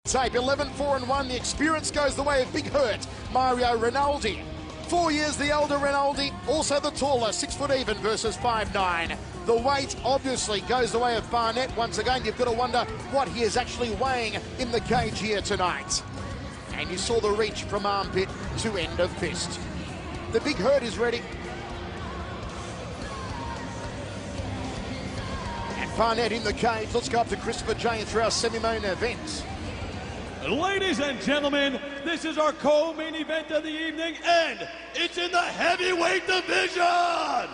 Tape 11-4-1. The experience goes the way of Big Hurt Mario Rinaldi. 4 years the elder Rinaldi, also the taller, 6 foot even versus 5'9". The weight obviously goes the way of Barnett. Once again, you've got to wonder what he is actually weighing in the cage here tonight. And you saw the reach from armpit to end of fist. The Big Hurt is ready. And Barnett in the cage. Let's go up to Christopher James for our semi-main event. Ladies and gentlemen, this is our co-main event of the evening, and it's in the heavyweight division!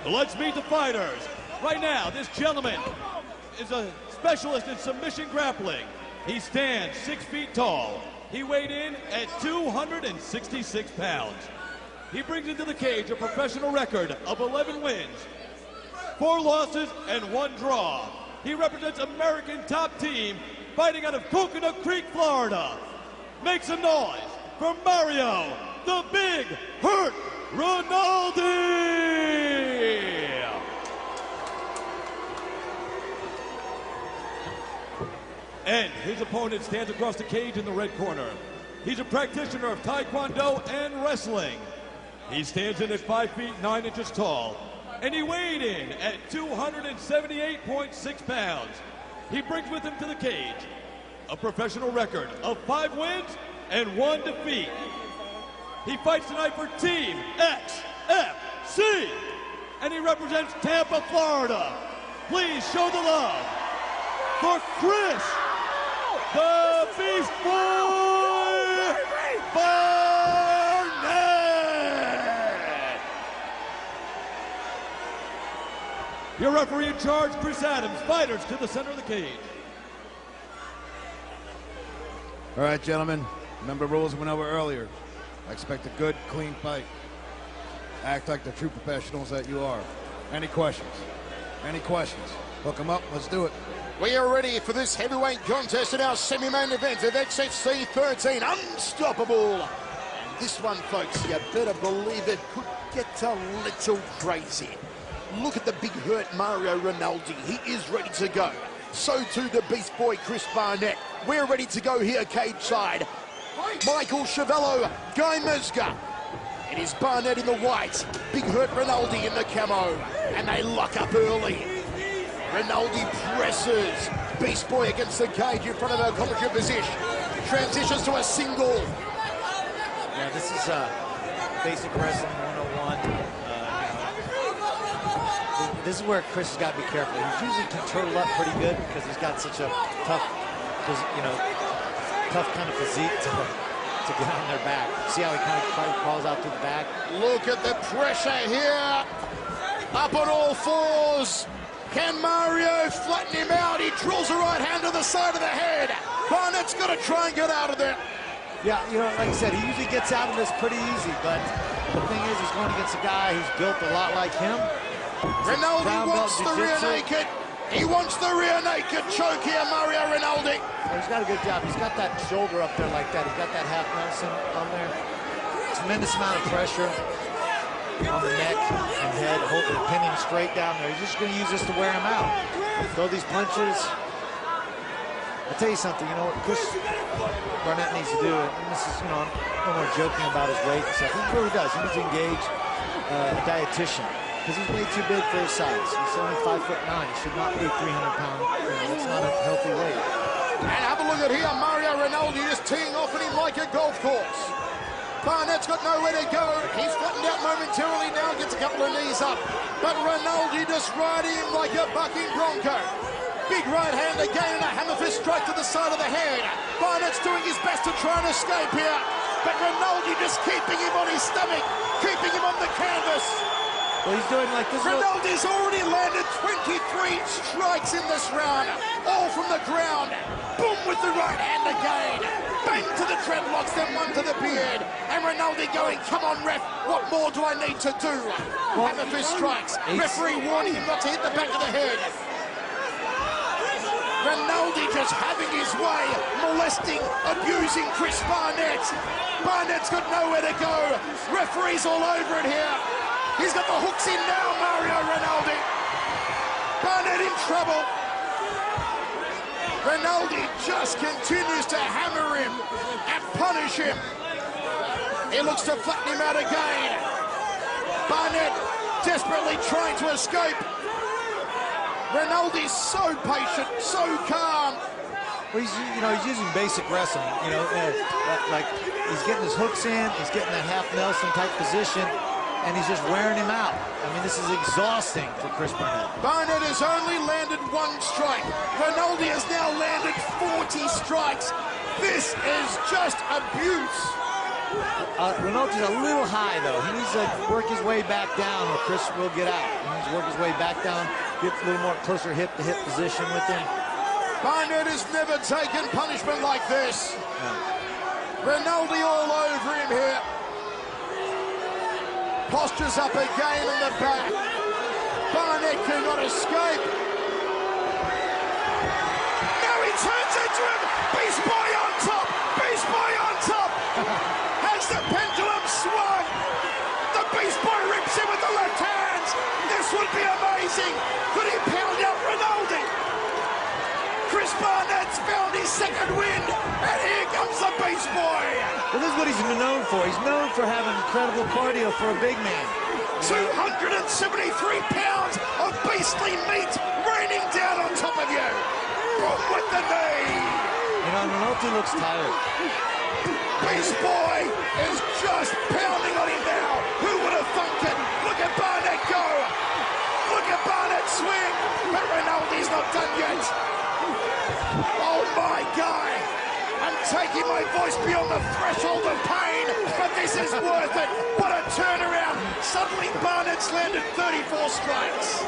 Let's meet the fighters. Right now, this gentleman is a specialist in submission grappling. He stands 6 feet tall. He weighed in at 266 pounds. He brings into the cage a professional record of 11 wins, 4 losses, and 1 draw. He represents American Top Team, fighting out of Coconut Creek, Florida. Make some noise for Mario, the Big Hurt Rinaldi! And his opponent stands across the cage in the red corner. He's a practitioner of Taekwondo and wrestling. He stands in at 5 feet 9 inches tall, and he weighed in at 278.6 pounds. He brings with him to the cage a professional record of 5 wins and 1 defeat. He fights tonight for Team XFC, and he represents Tampa, Florida. Please show the love for Chris, the Beast Boy Barnett. Your referee in charge, Chris Adams. Fighters to the center of the cage. All right, gentlemen. Remember the rules we went over earlier. I expect a good, clean fight. Act like the true professionals that you are. Any questions? Any questions? Hook them up. Let's do it. We are ready for this heavyweight contest in our semi-main event of XFC 13. Unstoppable. And this one, folks, you better believe it could get a little crazy. Look at the Big Hurt Mario Rinaldi. He is ready to go. So too the Beast Boy Chris Barnett. We're ready to go here cage side. Michael Chavello, Guy Mesga. It is Barnett in the white, Big Hurt Rinaldi in the camo. And they lock up early. Rinaldi presses. Beast Boy against the cage in front of our commentary position. Transitions to a single. Yeah, this is basic wrestling 101. This is where Chris has got to be careful. He's usually can turtle up pretty good because he's got such a tough, tough kind of physique to get on their back. See how he kind of crawls out through the back? Look at the pressure here. Up on all fours. Can Mario flatten him out? He drills a right hand to the side of the head. Barnett's got to try and get out of there. Yeah, you know, like I said, he usually gets out of this pretty easy, but the thing is, he's going against a guy who's built a lot like him. Rinaldi wants the rear naked. He wants the rear naked choke here, Mario Rinaldi. Well, he's got a good job. He's got that shoulder up there like that. He's got that half Nelson on there. Tremendous amount of pressure on the neck and head, hoping to pin him straight down there. He's just going to use this to wear him out. Throw these punches. I'll tell you something, you know what Chris Barnett needs to do, and this is, you know, no more joking about his weight and stuff. He really does. He needs to engage a dietitian because he's way too big for his size. He's only 5'9". He should not be 300-pound. You know, that's not a healthy weight. And have a look at here, Mario Rinaldi just teeing off at him like a golf course. Barnett's got nowhere to go. He's flattened out momentarily now, gets a couple of knees up. But Rinaldi just riding him like a bucking bronco. Big right hand again and a hammer fist strike to the side of the head. Barnett's doing his best to try and escape here. But Rinaldi just keeping him on his stomach, keeping him on the canvas. Well, he's doing like this. Rinaldi's already landed 23 strikes in this round, all from the ground. Boom with the right hand again. Bang to the dreadlocks, then one to the beard. And Rinaldi going, come on, ref, what more do I need to do? Hammer fist strikes. Referee warning him not to hit the back of the head. Rinaldi just having his way, molesting, abusing Chris Barnett. Barnett's got nowhere to go. Referee's all over it here. He's got the hooks in now, Mario Rinaldi. Barnett in trouble. Rinaldi just continues to hammer him and punish him. He looks to flatten him out again. Barnett desperately trying to escape. Rinaldi's so patient, so calm. Well, he's using basic wrestling. Like he's getting his hooks in, he's getting that half Nelson type position, and he's just wearing him out. I mean, this is exhausting for Chris Barnett. Barnett has only landed 1 strike. Rinaldi has now landed 40 strikes. This is just abuse. Rinaldi's a little high, though. He needs to work his way back down, or Chris will get out. He needs to work his way back down, get a little more closer hip-to-hip position with him. Barnett has never taken punishment like this. No. Rinaldi all over him here. Postures up again in the back. Barnett cannot escape. Now he turns into him. Beast Boy on top. Beast Boy on top. Has the pendulum swung? The Beast Boy rips him with the left hands. This would be amazing. Could he pound out Rinaldi? Chris Barnett's found his second win, and here comes the Beast Boy. Well, this is what he's known for. He's known for having incredible cardio for a big man. 273 pounds of beastly meat raining down on top of you. Boom with the knee. Rinaldi looks tired. Beast Boy is just pounding on him now. Who would have thunk it? Look at Barnett go. Look at Barnett swing. But Rinaldi's not done yet. Oh my God. I'm taking my voice beyond the threshold of pain, but this is worth it. What a turnaround. Suddenly Barnett's landed 34 strikes.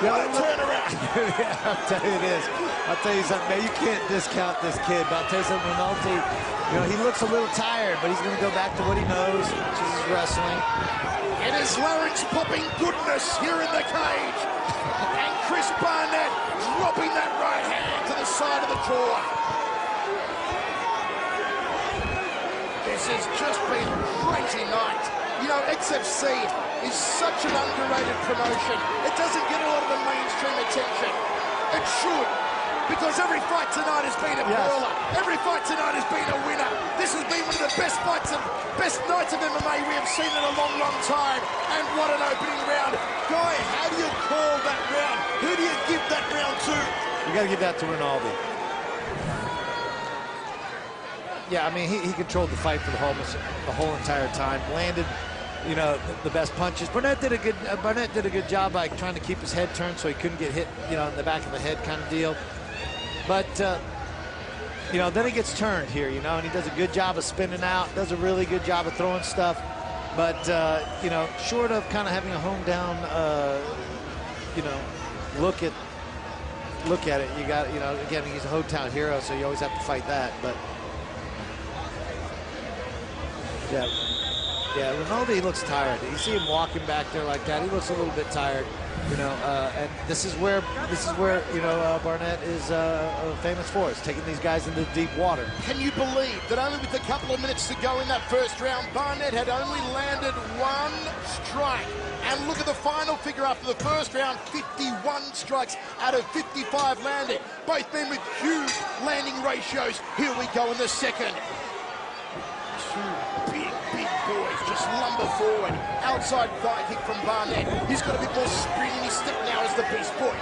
What a turnaround. Yeah, I'll tell you this. I'll tell you something, man. You can't discount this kid, but I'll tell you something, Rinaldi, he looks a little tired, but he's going to go back to what he knows, which is his wrestling. It is larynx popping goodness here in the cage. And Chris Barnett dropping that right hand to the side of the jaw. This has just been a crazy night. XFC is such an underrated promotion. It doesn't get a lot of the mainstream attention. It should, because every fight tonight has been a brawler. Every fight tonight has been a winner. This has been one of the best fights and best nights of MMA we have seen in a long, long time. And what an opening round. Guy, how do you call that round? Who do you give that round to? You got to give that to Rinaldi. Yeah, I mean, he controlled the fight for the whole entire time. Landed, the best punches. Barnett did a good job by trying to keep his head turned so he couldn't get hit, in the back of the head kind of deal. But then he gets turned here, and he does a good job of spinning out. Does a really good job of throwing stuff. But short of kind of having a home down, look at it. You got, again, he's a hometown hero, so you always have to fight that. But yeah, Rinaldi looks tired. You see him walking back there like that. He looks a little bit tired, and this is where Barnett is famous for, is taking these guys into deep water. Can you believe that only with a couple of minutes to go in that first round, Barnett had only landed 1 strike? And look at the final figure after the first round, 51 strikes out of 55 landing. Both men with huge landing ratios. Here we go in the second. 2 big boys just lumber forward. Outside thigh kick from Barnett. He's got a bit more spring in his step now as the Beast Boy.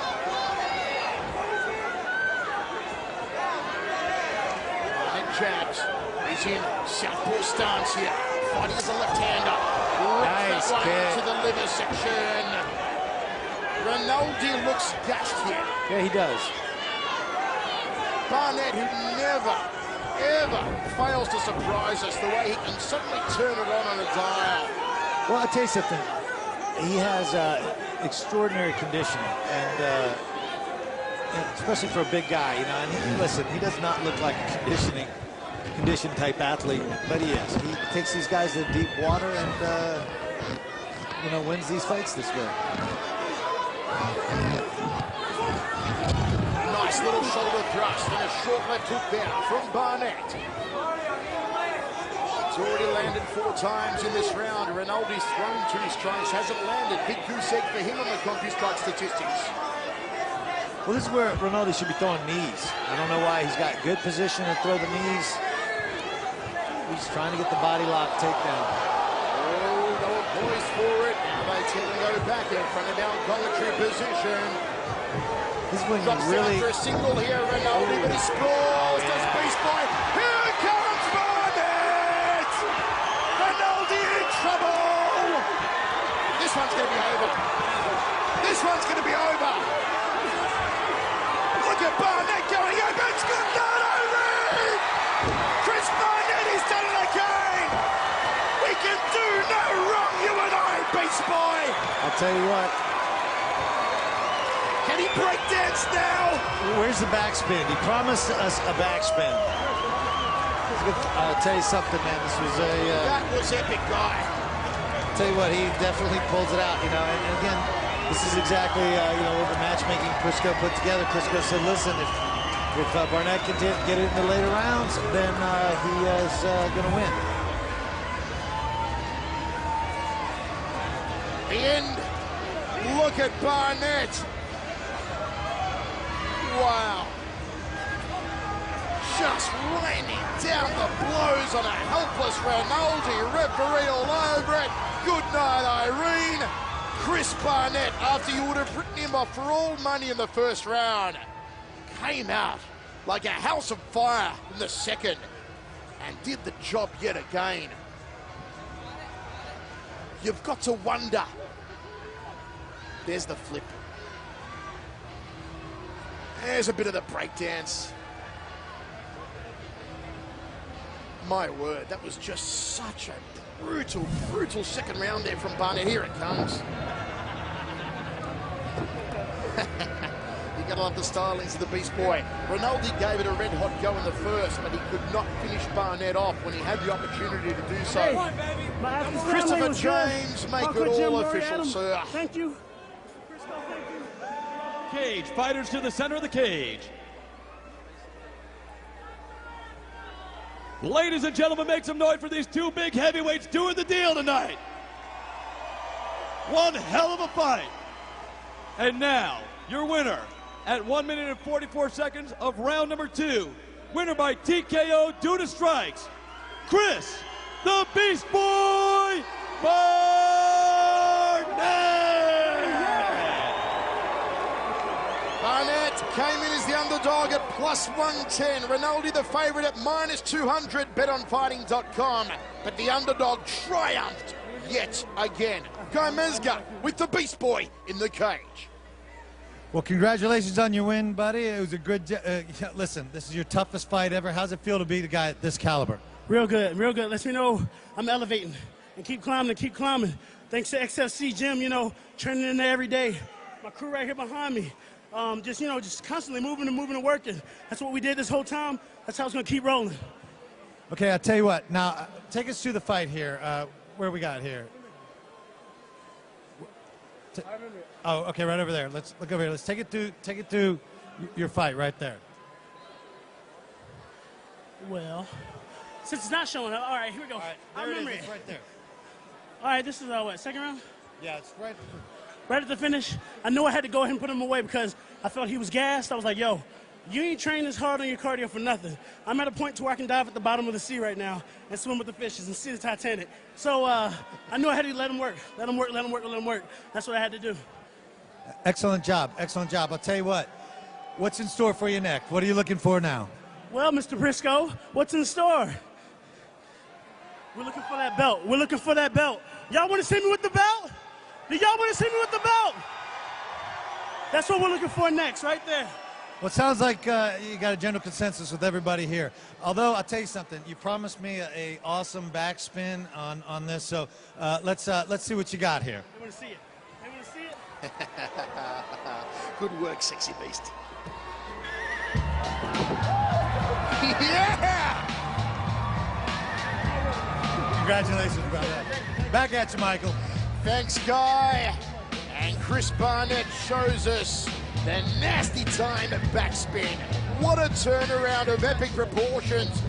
Barnett jabs. He's in southpaw stance here. Fighting as a left-hander. Nice kick. To the liver section. Rinaldi looks gashed here. Yeah, he does. Barnett, who never, ever fails to surprise us, the way he can suddenly turn it on a dial. Well, I'll tell you something. He has extraordinary conditioning, and especially for a big guy, and listen, he does not look like a conditioned type athlete, but he is. He takes these guys to deep water and, wins these fights this way. Nice little shoulder thrust and a short left hook there from Barnett. He's already landed 4 times in this round. Rinaldi's thrown 2 strikes, hasn't landed. Big goose egg for him on the CompuStrike statistics. Well, this is where Rinaldi should be throwing knees. I don't know why he's got good position to throw the knees. He's trying to get the body lock takedown. Oh, they were poised for it. Now they tend to go back in front of our commentary position. This is when you Drops really... down for a single here, Rinaldi, but he scores. Does Beast Boy. Here comes Barnett! Rinaldi in trouble! This one's going to be over. This one's going to be over. Look at Barnett going over. It's good. Not over! Chris Barnett, he's done it again! We can do no wrong, you and I, Beast Boy! I'll tell you what. Can he break dance now? Where's the backspin? He promised us a backspin. I'll tell you something, man. This was a... that was epic, guy. I'll tell you what, he definitely pulls it out, you know. And again, this is exactly, you know, what the matchmaking Briscoe put together. Briscoe said, listen, if Barnett can get it in the later rounds, then he is going to win. The end. Look at Barnett. Wow. Just raining down the blows on a helpless Rinaldi. Referee all over it. Good night, Irene. Chris Barnett, after you would have written him off for all money in the first round, came out like a house of fire in the second and did the job yet again. You've got to wonder. There's the flip. There's a bit of the breakdance. My word, that was just such a brutal, brutal second round there from Barnett. Here it comes. You gotta love the stylings of the Beast Boy. Rinaldi gave it a red-hot go in the first, but he could not finish Barnett off when he had the opportunity to do so. Hey, Christopher James, make it all official, sir. Thank you. Cage, fighters to the center of the cage. Ladies and gentlemen, make some noise for these two big heavyweights doing the deal tonight. One hell of a fight. And now, your winner at 1 minute and 44 seconds of round number 2. Winner by TKO due to strikes, Chris the Beast Boy Barnett. Barnett came in as the underdog at plus 110. Rinaldi the favourite at minus 200, betonfighting.com. But the underdog triumphed yet again. Gomezga with the Beast Boy in the cage. Well, congratulations on your win, buddy. It was a good... listen, this is your toughest fight ever. How's it feel to be the guy at this caliber? Real good, real good. Lets me know I'm elevating and keep climbing and keep climbing. Thanks to XFC Gym, you know, turning in there every day. My crew right here behind me. Just constantly moving and working. That's what we did this whole time. That's how it's going to keep rolling. Okay, I'll tell you what. Now, take us through the fight here. Where we got here? Oh, okay, right over there. Let's look over here. Let's take it through your fight right there. Well, since it's not showing up, all right, here we go. All right, I there it remember is. It's right there. All right, this is what, second round? Yeah, it's right. Right at the finish, I knew I had to go ahead and put him away because I felt he was gassed. I was like, yo, you ain't trained this hard on your cardio for nothing. I'm at a point to where I can dive at the bottom of the sea right now and swim with the fishes and see the Titanic. So I knew I had to let him work. Let him work. That's what I had to do. Excellent job. Excellent job. I'll tell you what. What's in store for you next? What are you looking for now? Well, Mr. Briscoe, what's in store? We're looking for that belt. We're looking for that belt. Y'all want to see me with the belt? Do y'all want to see me with the belt? That's what we're looking for next, right there. Well, it sounds like you got a general consensus with everybody here. Although, I'll tell you something. You promised me a awesome backspin on this, so let's see what you got here. They want to see it. They want to see it. Good work, sexy beast. Yeah! Congratulations, brother. Back at you, Michael. Thanks, Guy. And Chris Barnett shows us the nasty time at backspin. What a turnaround of epic proportions.